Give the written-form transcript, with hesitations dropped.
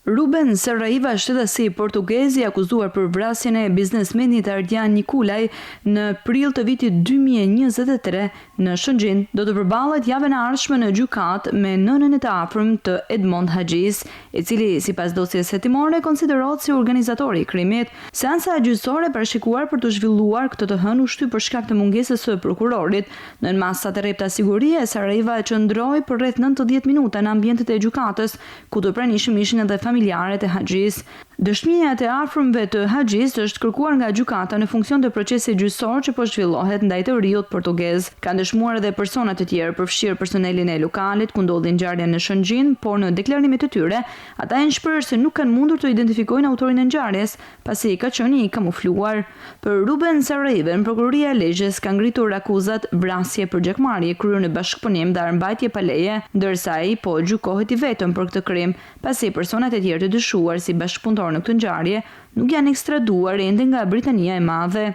Ruben Saraiva, shtetësi portugez i akuzuar për vrasjen e biznesmenit Ardian Nikulaj në prill të vitit 2023 në Shëngjin, do të përballet javën e ardhshme në gjykatë me nënën e të afërm të Edmond Haxhis, i cili sipas dosjes hetimore konsiderohet si organizatori i krimit. Seanca gjyqësore parashikuar për të zhvilluar këtë të hënë u shtyp për shkak të mungesës së prokurorit. Në masat e rrepta sigurie, Saraiva qëndroi për rreth 90 minuta në ambientet e gjykatës, ku të pranishëm ishin edhe familjarët e Haxhis. Dëshmiat e afërmve të Haxhis është kërkuar nga gjykata në funksion të procesit gjyqësor që po zhvillohet ndaj të riut portugez. Kanë dëshmuar edhe persona të tjerë, përfshirë personelin e lokalit ku ndodhi ngjarja në Shëngjin, por në deklarimet e tyre, ata janë shprehur se nuk kanë mundur të identifikojnë autorin e ngjarjes, pasi ka qenë i kamufluar. Për Ruben Saraiva, prokuroria e Lezhës ka ngritur akuzat vrasje për gjakmarrje kryer në bashkëpunim dhe armbajtje pa leje, ndërsa ai po gjykohet i vetëm për këtë krim, pasi personat e tjerë të dyshuar si bashkëpunëtor në këtë ngjarje nuk janë ekstraduar ende nga Britania e Madhe.